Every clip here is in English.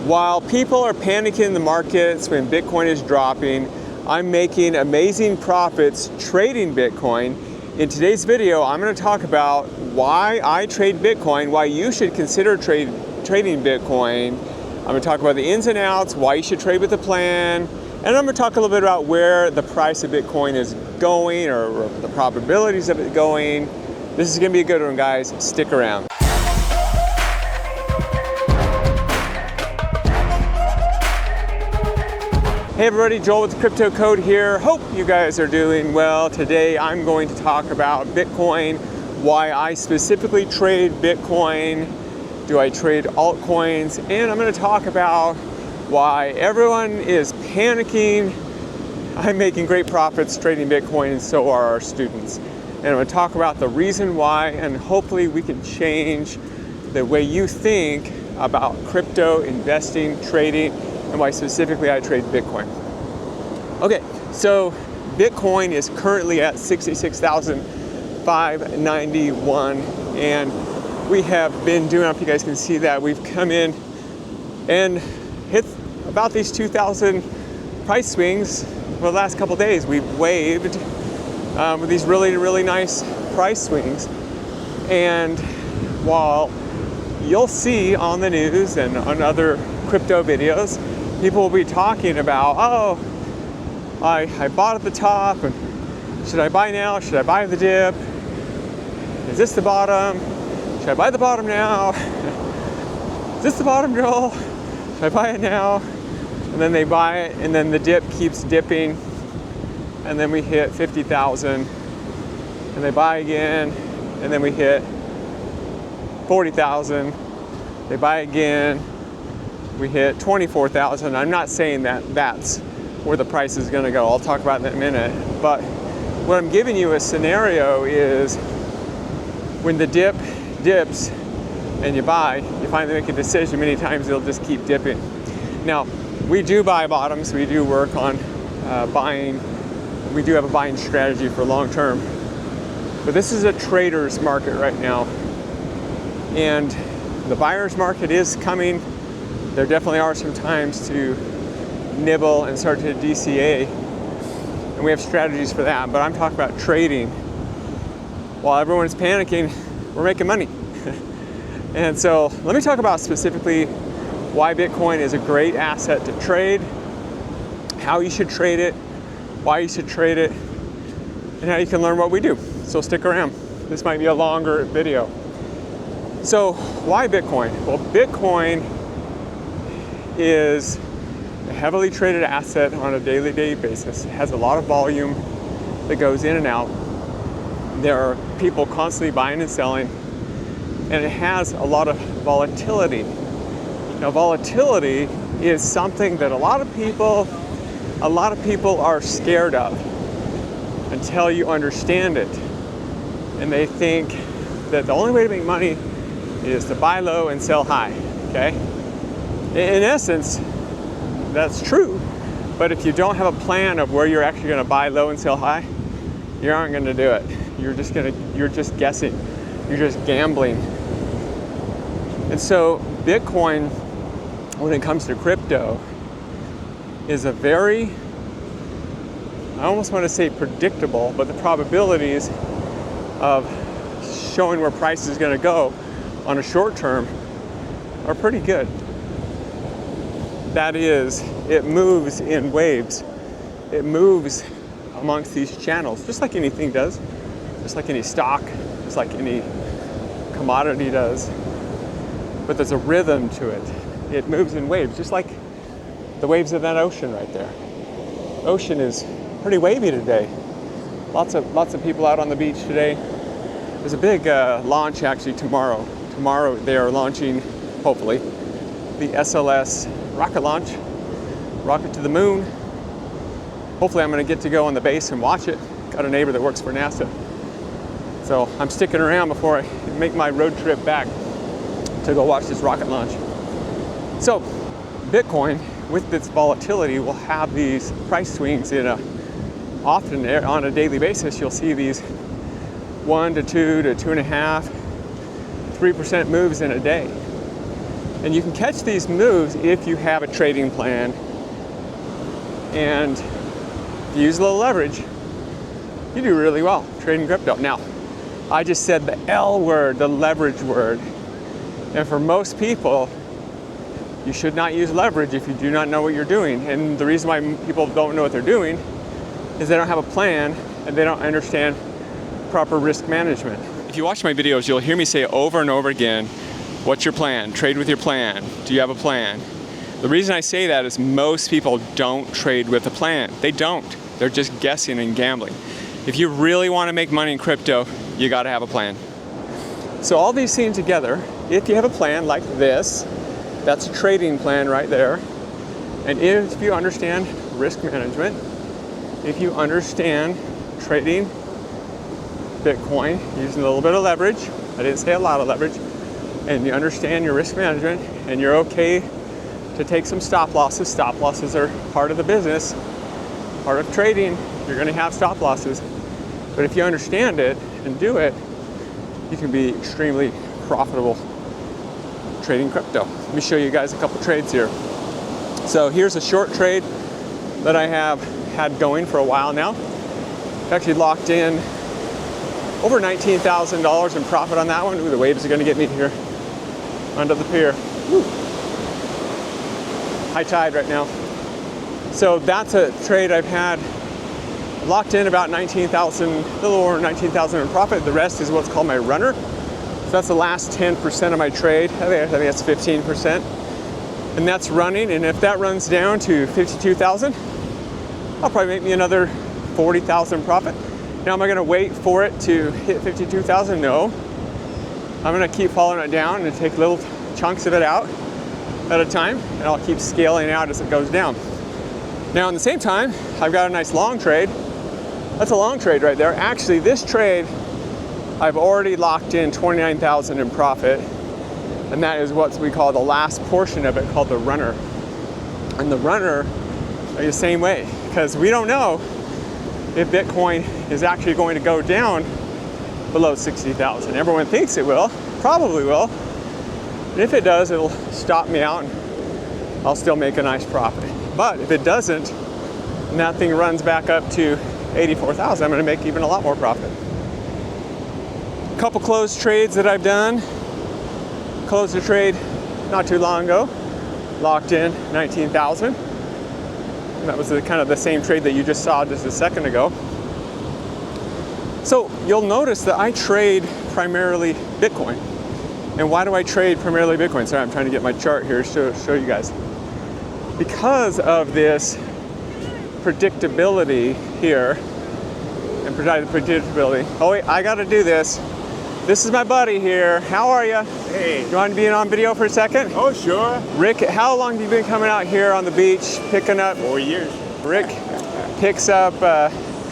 While people are panicking in the markets when Bitcoin is dropping, I'm making amazing profits trading Bitcoin. In today's video, I'm going to talk about why I trade Bitcoin, why you should consider trading Bitcoin. I'm going to talk about the ins and outs, why you should trade with a plan, and I'm going to talk a little bit about where the price of Bitcoin is going or the probabilities of it going. This is going to be a good one, guys. Stick around. Hey everybody, Joel with the Crypto Code here. Hope you guys are doing well. Today I'm going to talk about Bitcoin, why I specifically trade Bitcoin, do I trade altcoins, and I'm going to talk about why everyone is panicking. I'm making great profits trading Bitcoin, and so are our students. And I'm going to talk about the reason why, and hopefully we can change the way you think about crypto investing, trading, and why specifically I trade Bitcoin. Okay, so Bitcoin is currently at 66,591, and we have been doing, I don't know if you guys can see that, we've come in and hit about these 2,000 price swings for the last couple days. We've waved with these really nice price swings, and while you'll see on the news and on other crypto videos, people will be talking about, oh, I bought at the top, and should I buy now? Should I buy the dip? Is this the bottom? Should I buy the bottom now? Is this the bottom, Joel? Should I buy it now? And then they buy it, and then the dip keeps dipping, and then we hit 50,000, and they buy again, and then we hit 40,000. They buy again. We hit 24,000. I'm not saying that that's where the price is going to go. I'll talk about that in a minute. But what I'm giving you a scenario is when the dip dips and you buy, you finally make a decision. Many times it'll just keep dipping. Now, we do buy bottoms. We do work on buying. We do have a buying strategy for long term. But this is a trader's market right now. And the buyer's market is coming. There definitely are some times to nibble and start to DCA, and we have strategies for that, but I'm talking about trading. While everyone's panicking, we're making money. And so let me talk about specifically why Bitcoin is a great asset to trade, how you should trade it, why you should trade it, and how you can learn what we do. So stick around. This might be a longer video. So why Bitcoin? Well, Bitcoin is a heavily traded asset on a daily basis. It has a lot of volume that goes in and out. There are people constantly buying and selling, and it has a lot of volatility. Now, volatility is something that a lot of people are scared of until you understand it. And they think that the only way to make money is to buy low and sell high, okay? In essence, that's true, but if you don't have a plan of where you're actually going to buy low and sell high, you aren't going to do it. You're just guessing. You're just gambling. And so Bitcoin, when it comes to crypto, is a very, I almost want to say predictable, but the probabilities of showing where price is going to go on a short term are pretty good. That is, it moves in waves. It moves amongst these channels, just like anything does, just like any stock, just like any commodity does. But there's a rhythm to it. It moves in waves, just like the waves of that ocean right there. Ocean is pretty wavy today. Lots of people out on the beach today. There's a big launch actually tomorrow. Tomorrow they are launching, hopefully, the SLS rocket launch, rocket to the moon. Hopefully I'm going to get to go on the base and watch it. Got a neighbor that works for NASA. So I'm sticking around before I make my road trip back to go watch this rocket launch. So Bitcoin, with its volatility, will have these price swings often on a daily basis. You'll see these 1 to 2 to 2.5, 3% moves in a day. And you can catch these moves if you have a trading plan and use a little leverage. You do really well trading crypto. Now, I just said the L word, the leverage word. And for most people, you should not use leverage if you do not know what you're doing. And the reason why people don't know what they're doing is they don't have a plan and they don't understand proper risk management. If you watch my videos, you'll hear me say over and over again, what's your plan? Trade with your plan. Do you have a plan? The reason I say that is most people don't trade with a plan. They don't. They're just guessing and gambling. If you really want to make money in crypto, you got to have a plan. So all these things together, if you have a plan like this, that's a trading plan right there. And if you understand risk management, if you understand trading Bitcoin using a little bit of leverage, I didn't say a lot of leverage, and you understand your risk management and you're okay to take some stop losses. Stop losses are part of the business, part of trading. You're going to have stop losses. But if you understand it and do it, you can be extremely profitable trading crypto. Let me show you guys a couple trades here. So here's a short trade that I have had going for a while now. I've actually locked in over $19,000 in profit on that one. Ooh, the waves are going to get me here under the pier. Woo. High tide right now. So that's a trade I've had locked in about 19,000, a little over 19,000 in profit. The rest is what's called my runner. So that's the last 10% of my trade. I think that's 15%. And that's running. And if that runs down to 52,000, I'll probably make me another 40,000 profit. Now, am I going to wait for it to hit 52,000? No. I'm going to keep following it down and take little chunks of it out at a time, and I'll keep scaling out as it goes down. Now, in the same time, I've got a nice long trade. That's a long trade right there. Actually, this trade, I've already locked in 29,000 in profit, and that is what we call the last portion of it, called the runner. And the runner is the same way, because we don't know if Bitcoin is actually going to go down below 60,000. Everyone thinks it will, probably will. And if it does, it'll stop me out and I'll still make a nice profit. But if it doesn't, and that thing runs back up to 84,000, I'm going to make even a lot more profit. A couple closed trades that I've done. Closed a trade not too long ago, locked in 19,000. That was kind of the same trade that you just saw just a second ago. So you'll notice that I trade primarily Bitcoin. And why do I trade primarily Bitcoin? Sorry, I'm trying to get my chart here to show you guys. Because of this predictability here, and predictability. Oh wait, I gotta do this. This is my buddy here. How are you? Hey. You want to be on video for a second? Oh, sure. Rick, how long have you been coming out here on the beach picking up? 4 years. Rick picks up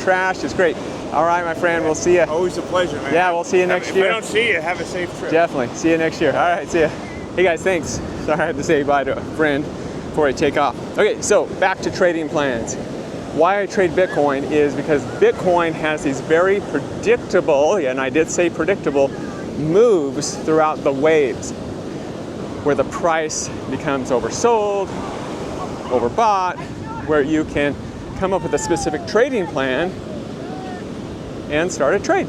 trash. It's great. All right, my friend, we'll see you. Always a pleasure, man. Yeah, we'll see you next year. If I don't see you, have a safe trip. Definitely. See you next year. All right, see ya. Hey guys, thanks. Sorry I had to say bye to a friend before I take off. Okay, so back to trading plans. Why I trade Bitcoin is because Bitcoin has these very predictable, and I did say predictable, moves throughout the waves where the price becomes oversold, overbought, where you can come up with a specific trading plan and start a trade.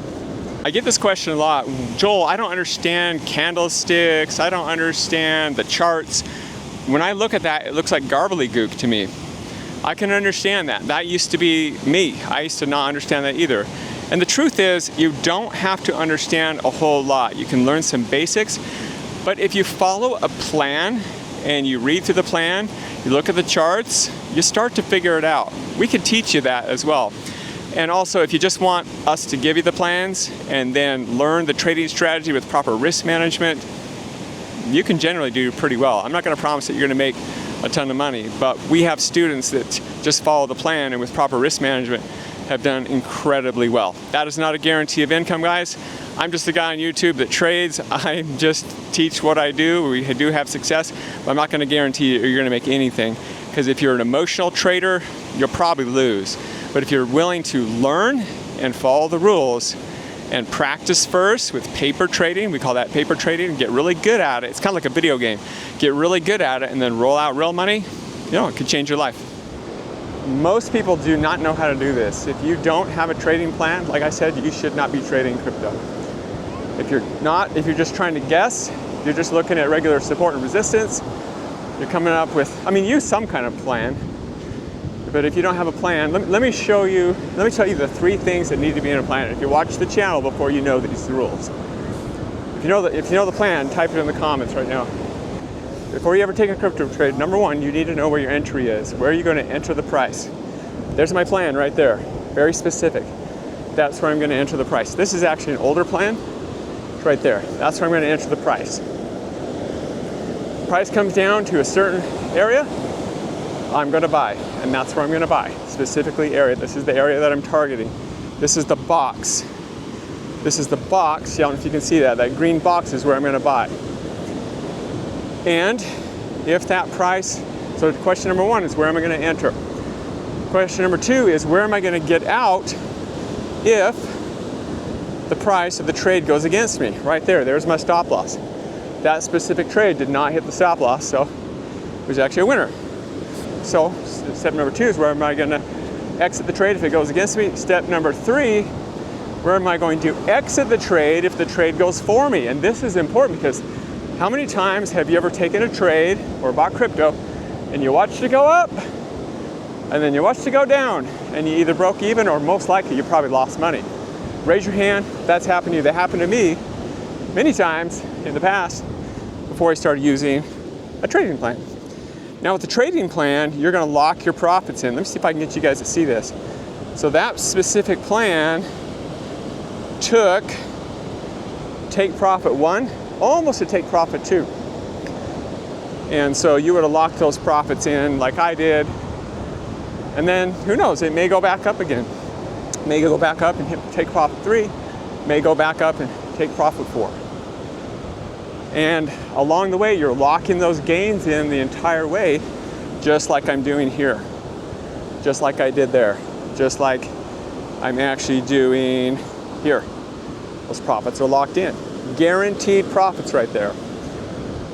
I get this question a lot. Joel, I don't understand candlesticks. I don't understand the charts. When I look at that, it looks like gobbledygook to me. I can understand that. That used to be me. I used to not understand that either. And the truth is, you don't have to understand a whole lot. You can learn some basics, but if you follow a plan and you read through the plan, you look at the charts, you start to figure it out. We can teach you that as well. And also, if you just want us to give you the plans and then learn the trading strategy with proper risk management, you can generally do pretty well. I'm not going to promise that you're going to make a ton of money, but we have students that just follow the plan and with proper risk management have done incredibly well. That is not a guarantee of income, guys. I'm just a guy on YouTube that trades. I just teach what I do. We do have success, but I'm not going to guarantee you're going to make anything, because if you're an emotional trader, you'll probably lose. But if you're willing to learn and follow the rules, and practice first with paper trading. We call that paper trading, and get really good at it. It's kind of like a video game. Get really good at it and then roll out real money. You know, it could change your life. Most people do not know how to do this. If you don't have a trading plan, like I said, you should not be trading crypto. If you're just trying to guess, you're just looking at regular support and resistance, you're coming up with, use some kind of plan. But if you don't have a plan, let me tell you the 3 things that need to be in a plan. If you watch the channel before, you know these rules. If you know the plan, type it in the comments right now. Before you ever take a crypto trade, number 1, you need to know where your entry is. Where are you going to enter the price? There's my plan right there. Very specific. That's where I'm going to enter the price. This is actually an older plan. It's right there. That's where I'm going to enter the price. Price comes down to a certain area, I'm going to buy, and that's where I'm going to buy. Specifically area. This is the area that I'm targeting. This is the box. This is the box. I don't know if you can see that. That green box is where I'm going to buy. And if that price, so question number 1 is where am I going to enter? Question number 2 is where am I going to get out if the price of the trade goes against me? Right there, there's my stop loss. That specific trade did not hit the stop loss, so it was actually a winner. So step number 2 is where am I going to exit the trade if it goes against me? Step number 3, where am I going to exit the trade if the trade goes for me? And this is important because how many times have you ever taken a trade or bought crypto and you watched it go up and then you watched it go down and you either broke even or most likely you probably lost money? Raise your hand. That's happened to you. That happened to me many times in the past before I started using a trading plan. Now with the trading plan, you're going to lock your profits in. Let me see if I can get you guys to see this. So that specific plan took take profit 1, almost to take profit 2. And so you would have locked those profits in like I did. And then who knows, it may go back up again. It may go back up and take profit 3, may go back up and take profit 4. And along the way, you're locking those gains in the entire way, just like I'm doing here, just like I did there, just like I'm actually doing here. Those profits are locked in. Guaranteed profits right there.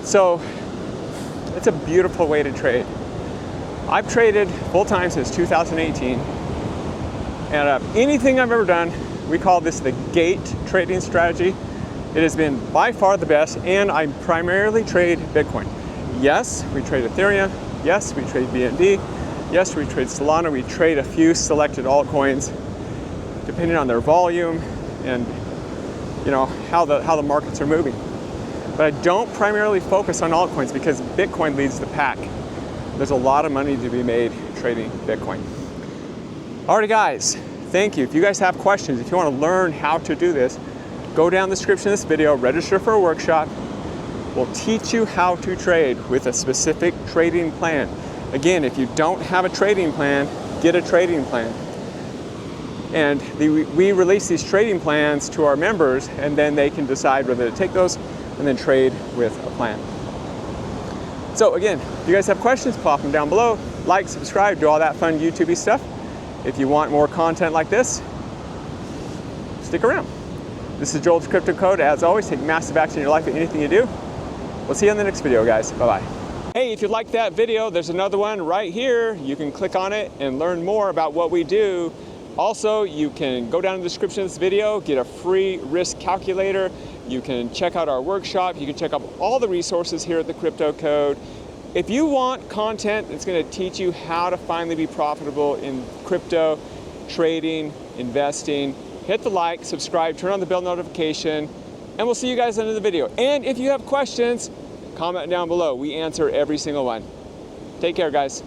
So it's a beautiful way to trade. I've traded full-time since 2018. And anything I've ever done, we call this the gate trading strategy. It has been by far the best, and I primarily trade Bitcoin. Yes, we trade Ethereum. Yes, we trade BNB. Yes, we trade Solana. We trade a few selected altcoins, depending on their volume and how the markets are moving. But I don't primarily focus on altcoins because Bitcoin leads the pack. There's a lot of money to be made trading Bitcoin. Alrighty, guys, thank you. If you guys have questions, if you want to learn how to do this, go down the description of this video, register for a workshop. We'll teach you how to trade with a specific trading plan. Again, if you don't have a trading plan, get a trading plan. And we release these trading plans to our members, and then they can decide whether to take those and then trade with a plan. So again, if you guys have questions, pop them down below. Like, subscribe, do all that fun YouTube-y stuff. If you want more content like this, stick around. This is Joel's Crypto Code. As always, take massive action in your life in anything you do. We'll see you on the next video, guys. Bye-bye. Hey, if you liked that video, there's another one right here. You can click on it and learn more about what we do. Also, you can go down in the description of this video, get a free risk calculator. You can check out our workshop. You can check out all the resources here at the Crypto Code. If you want content that's going to teach you how to finally be profitable in crypto, trading, investing, hit the like, subscribe, turn on the bell notification, and we'll see you guys in the video. And if you have questions, comment down below. We answer every single one. Take care, guys.